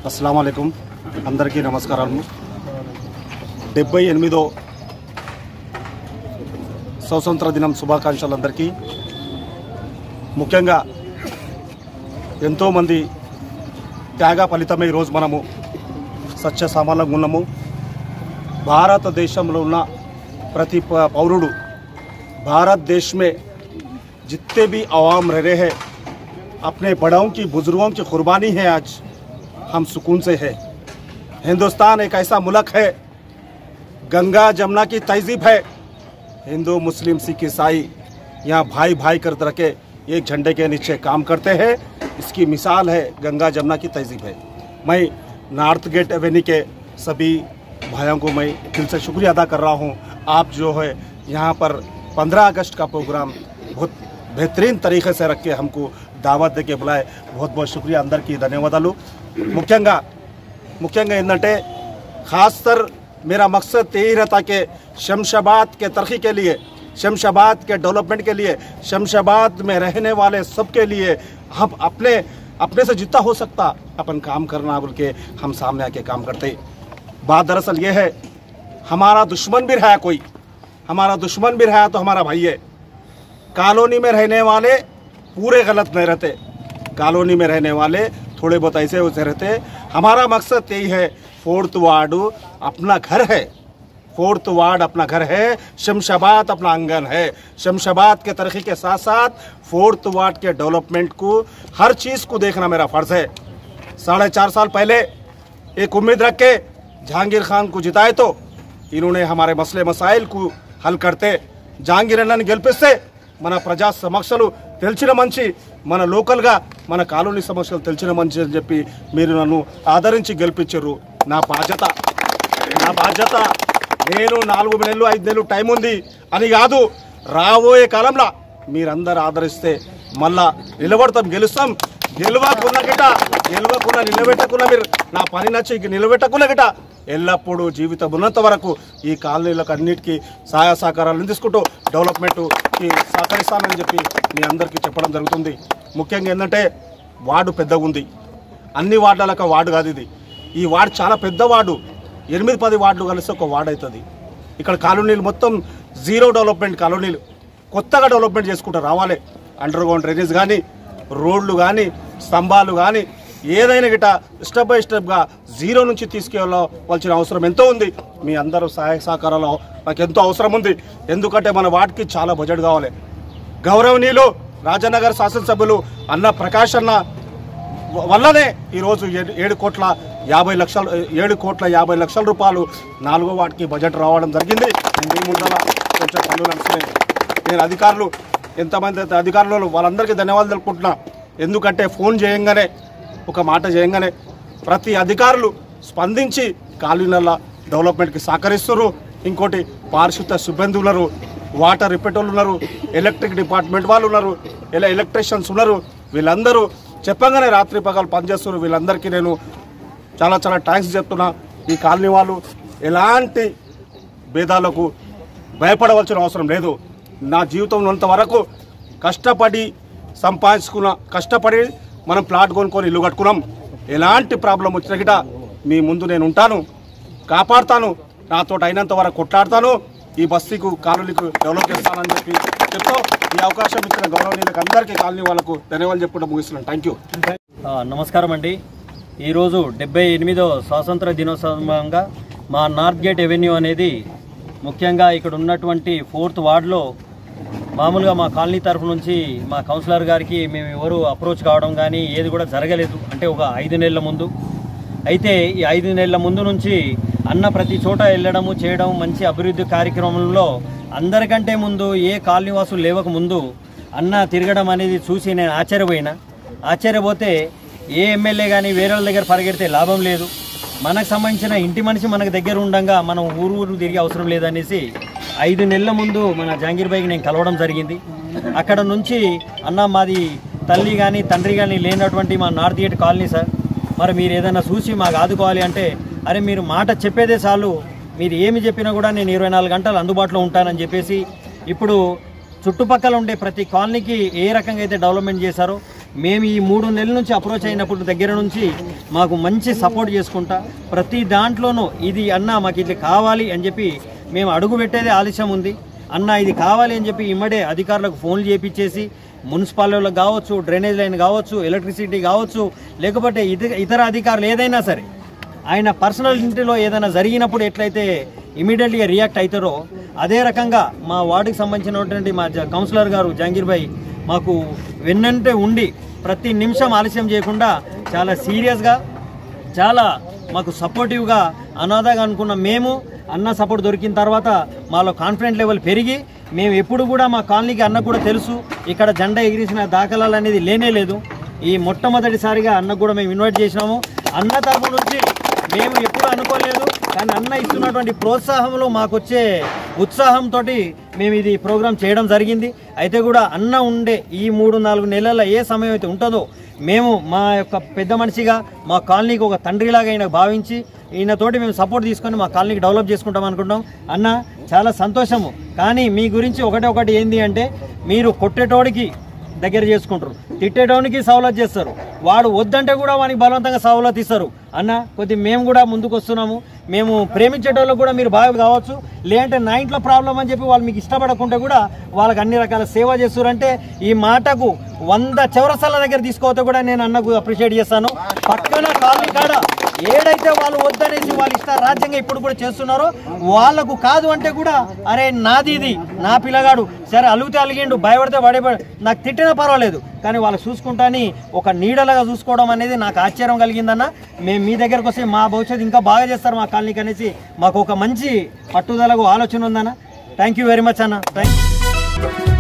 అస్సలాము అలైకుం అందరికీ నమస్కారాలు. 78వ స్వాతంత్ర దినం శుభాకాంక్షలు అందరికీ. ముఖ్యంగా ఎంతోమంది త్యాగ ఫలితమే ఈరోజు మనము సత్యసామాన్యంగా ఉన్నాము. భారతదేశంలో ఉన్న प्रति पौरुడు भारत देश में जितने भी आवाम रह रहे हैं अपने बड़ों की बुजुर्गों की कुर्बानी है. आज हम सुकून से है. हिंदुस्तान एक ऐसा मुल्क है, गंगा जमुना की तहजीब है. हिंदू मुस्लिम सिख ईसाई यहाँ भाई भाई कर रखे एक झंडे के नीचे काम करते हैं. इसकी मिसाल है गंगा जमुना की तहजीब है. मैं नॉर्थ गेट एवेन्यू के सभी भाइयों को मैं दिल से शुक्रिया अदा कर रहा हूँ. आप जो है यहाँ पर 15 अगस्त का प्रोग्राम बहुत बेहतरीन तरीके से रख के हमको दावत दे के बुलाए. बहुत बहुत शुक्रिया. अंदर की धन्यवादालु. मुख्यंगा ఏంటంటే खासकर मेरा मकसद यही रहता कि शमशाबाद के तरक्की के लिए, शमशाबाद के डेवलपमेंट के लिए, शमशाबाद में रहने वाले सबके लिए हम अपने से जितना हो सकता अपन काम करना बोल के हम सामने आके काम करते. बात दरअसल ये है, हमारा दुश्मन भी रहा कोई, हमारा दुश्मन भी रहा तो हमारा भाई है. कॉलोनी में रहने वाले पूरे गलत नहीं रहते. कॉलोनी में रहने वाले थोड़े बहुत ऐसे वैसे रहते. हमारा मकसद यही है, फोर्थ वार्ड अपना घर है, फोर्थ वार्ड अपना घर है, शमशाबाद अपना आंगन है. शमशाबाद के तरक्की के साथ साथ फोर्थ वार्ड के डेवलपमेंट को हर चीज़ को देखना मेरा फ़र्ज़ है. 4.5 साल पहले एक उम्मीद रख के जहांगीर खान को जिताए तो इन्होंने हमारे मसले मसाइल को हल करते. जहांगीर अण्णని గెలిపిస్తే మన ప్రజా సమస్యలు తెలిసిన మంచి, మన లోకల్గా మన కాలనీ సమస్యలు తెలిసిన మంచి అని చెప్పి మీరు నన్ను ఆదరించి గెలిపించారు. నా బాధ్యత నేను 4 నెలలు 5 నెలలు టైం ఉంది అని కాదు, రాబోయే కాలంలో మీరందరూ ఆదరిస్తే మళ్ళా నిలబడతాం, గెలుస్తాం. గెలవకున్నా నిలబెట్టకున్నా మీరు నా పని నచ్చి నిలబెట్టకున్నా గిట ఎల్లప్పుడూ జీవితం ఉన్నంత వరకు ఈ కాలనీలకు అన్నిటికీ సహాయ సహకారాలను తీసుకుంటూ డెవలప్మెంట్కి సహకరిస్తానని చెప్పి మీ అందరికీ చెప్పడం జరుగుతుంది. ముఖ్యంగా ఏంటంటే వార్డు పెద్దగా ఉంది, అన్ని వార్డులకు వార్డు కాదు ఇది. ఈ వార్డు చాలా పెద్ద వార్డు, 8-10 వార్డులు కలిసి ఒక వార్డు అవుతుంది. ఇక్కడ కాలనీలు మొత్తం జీరో డెవలప్మెంట్ కాలనీలు, కొత్తగా డెవలప్మెంట్ చేసుకుంటూ రావాలి. అండర్ గ్రౌండ్ డ్రైనేజ్ కానీ, రోడ్లు కానీ, స్తంభాలు కానీ ఏదైనా గిట స్టెప్ బై స్టెప్గా జీరో నుంచి తీసుకెళ్ళవలసిన అవసరం ఎంతో ఉంది. మీ అందరూ సహాయ సహకారాలు నాకు ఎంతో అవసరం ఉంది. ఎందుకంటే మన వాటికి చాలా బడ్జెట్ కావాలి. గౌరవనీయులు రాజనగర్ శాసనసభ్యులు అన్న ప్రకాష్ అన్న వల్లనే ఈరోజు 7,50,00,000 రూపాయలు 4వ వార్డుకి బడ్జెట్ రావడం జరిగింది. మీ ముందర కొంచెం పనులు నడుస్తున్నాయి. నేను అధికారులు ఎంతమంది అధికారులు వాళ్ళందరికీ ధన్యవాదాలు తెలుపుకుంటున్నా. ఎందుకంటే ఫోన్ చేయంగానే, ఒక మాట చేయంగానే ప్రతి అధికారులు స్పందించి కాలనీల డెవలప్మెంట్కి సహకరిస్తున్నారు. ఇంకోటి పారిశుద్ధ సిబ్బంది ఉన్నారు, వాటర్ రిపెటర్లు ఉన్నారు, ఎలక్ట్రిక్ డిపార్ట్మెంట్ వాళ్ళు ఉన్నారు, ఎలక్ట్రీషియన్స్ ఉన్నారు. వీళ్ళందరూ చెప్పంగానే రాత్రి పగలు పనిచేస్తున్నారు. వీళ్ళందరికీ నేను చాలా చాలా థ్యాంక్స్ చెప్తున్నా. ఈ కాలనీ వాళ్ళు ఎలాంటి భేదాలకు భయపడవలసిన అవసరం లేదు. నా జీవితం ఉన్నంత వరకు కష్టపడి కష్టపడి మనం ప్లాట్ కొనుక్కొని ఇల్లు కట్టుకున్నాం. ఎలాంటి ప్రాబ్లం వచ్చినా గిట మీ ముందు నేను ఉంటాను, కాపాడుతాను, నాతో అయినంత వరకు కొట్లాడతాను. ఈ బస్తీకు కాలనీకు డెవలప్ చేస్తానని చెప్పి చెప్తూ ఈ అవకాశం ఇచ్చిన గౌరవనీయులకు అందరికీ కాలనీ వాళ్ళకు ధన్యవాదాలు చెప్పుకుంటూ ముగిస్తున్నాను. Thank you. నమస్కారం అండి. ఈరోజు 78వ స్వాతంత్ర దినోత్సవంగా మా నార్త్ గేట్ ఎవెన్యూ అనేది ముఖ్యంగా ఇక్కడ ఉన్నటువంటి 4th వార్డులో మామూలుగా మా కాలనీ తరఫు నుంచి మా కౌన్సిలర్ గారికి మేము ఎవరు అప్రోచ్ కావడం కానీ ఏది కూడా జరగలేదు. అంటే ఒక 5 నెలల ముందు. అయితే ఈ 5 నెలల ముందు నుంచి అన్న ప్రతి చోట వెళ్ళడము చేయడం, మంచి అభివృద్ధి కార్యక్రమంలో అందరికంటే ముందు ఏ కాలనీ వాసులు లేవక ముందు అన్న తిరగడం అనేది చూసి నేను ఆశ్చర్యపోతే ఏ ఎమ్మెల్యే కానీ వేరే వాళ్ళ దగ్గర పరిగెడితే లాభం లేదు. మనకు సంబంధించిన ఇంటి మనిషి మనకు దగ్గర ఉండగా మనం ఊరు తిరిగే అవసరం లేదనేసి 5 నెలల ముందు మన జహాంగీర్ భాయ్కి నేను కలవడం జరిగింది. అక్కడ నుంచి అన్న మాది తల్లి కానీ తండ్రి కానీ లేనటువంటి మా నార్త్ గేట్ కాలనీ సార్, మరి మీరు ఏదైనా చూసి మాకు ఆదుకోవాలి అంటే, అరే మీరు మాట చెప్పేదే చాలు, మీరు ఏమి చెప్పినా కూడా నేను 24 గంటలు అందుబాటులో ఉంటానని చెప్పేసి ఇప్పుడు చుట్టుపక్కల ఉండే ప్రతి కాలనీకి ఏ రకంగా అయితే డెవలప్మెంట్ చేశారో మేము ఈ 3 నెలల నుంచి అప్రోచ్ అయినప్పుడు దగ్గర నుంచి మాకు మంచి సపోర్ట్ చేసుకుంటా ప్రతి దాంట్లోనూ ఇది అన్న మాకు ఇది కావాలి అని చెప్పి మేము అడుగు పెట్టేదే ఆలస్యం ఉంది, అన్న ఇది కావాలి అని చెప్పి ఇమ్మడే అధికారులకు ఫోన్లు చేపించేసి మున్సిపాలిటీలకు కావచ్చు, డ్రైనేజ్ లైన్ కావచ్చు, ఎలక్ట్రిసిటీ కావచ్చు, లేకపోతే ఇతర అధికారులు ఏదైనా సరే ఆయన పర్సనల్ ఇంటిలో ఏదైనా జరిగినప్పుడు ఎట్లయితే ఇమీడియట్గా రియాక్ట్ అవుతారో అదే రకంగా మా వార్డుకి సంబంధించినటువంటి మా కౌన్సిలర్ గారు జహంగీర్ భాయ్ మాకు వెన్నంటే ఉండి ప్రతి నిమిషం ఆలస్యం చేయకుండా చాలా సీరియస్గా చాలా మాకు సపోర్టివ్గా అనాథగా అనుకున్న మేము అన్న సపోర్ట్ దొరికిన తర్వాత మాలో కాన్ఫిడెంట్ లెవెల్ పెరిగి మేము ఎప్పుడు కూడా మా కాలనీకి అన్న కూడా తెలుసు ఇక్కడ జెండా ఎగిరేసిన దాఖలాలు అనేది లేనే లేదు. ఈ మొట్టమొదటిసారిగా అన్నకు కూడా మేము ఇన్వైట్ చేసినాము. అన్న తరఫు నుంచి మేము ఎప్పుడు అనుకోలేదు, కానీ అన్న ఇస్తున్నటువంటి ప్రోత్సాహంలో మాకు వచ్చే ఉత్సాహంతో మేము ఇది ప్రోగ్రాం చేయడం జరిగింది. అయితే కూడా అన్న ఉండే ఈ 3-4 నెలల ఏ సమయం అయితే ఉంటుందో మేము మా యొక్క పెద్ద మనిషిగా మా కాలనీకి ఒక తండ్రిలాగా ఈయన భావించి ఈయనతోటి మేము సపోర్ట్ తీసుకొని మా కాలనీకి డెవలప్ చేసుకుంటాం అనుకుంటాం. అన్న చాలా సంతోషము. కానీ మీ గురించి ఒకటి ఏంది అంటే మీరు కొట్టేటోడికి దగ్గర చేసుకుంటారు, తిట్టేటోనికి సవలత్ చేస్తారు, వాడు వద్దంటే కూడా వానికి బలవంతంగా సవలత్ ఇస్తారు. అన్న కొద్ది మేము కూడా ముందుకు వస్తున్నాము, మేము ప్రేమించేటోళ్ళకు కూడా మీరు బాగా కావచ్చు, లేదంటే నా ఇంట్లో ప్రాబ్లం అని చెప్పి వాళ్ళు మీకు ఇష్టపడకుంటే కూడా వాళ్ళకి అన్ని రకాల సేవ చేస్తారంటే ఈ మాటకు 100 చౌరస్తాల దగ్గర తీసుకోవతే కూడా నేను అన్నకు అప్రిషియేట్ చేస్తాను. పక్కన కాలనీ కాడ ఏడైతే వాళ్ళు వద్దనేసి వాళ్ళు ఇష్ట రాజ్యంగా ఇప్పుడు కూడా చేస్తున్నారో వాళ్ళకు కాదు అంటే కూడా అరే నాది ఇది నా పిల్లగాడు సరే అలుగుతే అలిగిండు భయపడితే వాడే నాకు తిట్టినా పర్వాలేదు, కానీ వాళ్ళు చూసుకుంటాని ఒక నీడలాగా చూసుకోవడం అనేది నాకు ఆశ్చర్యం కలిగిందన్న. మేము మీ దగ్గరకు వస్తే మా భవిష్యత్తు ఇంకా బాగా చేస్తారు మా కాలనీకి అనేసి మాకు ఒక మంచి పట్టుదలకు ఆలోచన ఉందన్న. థ్యాంక్ యూ వెరీ మచ్ అన్న. Thank you.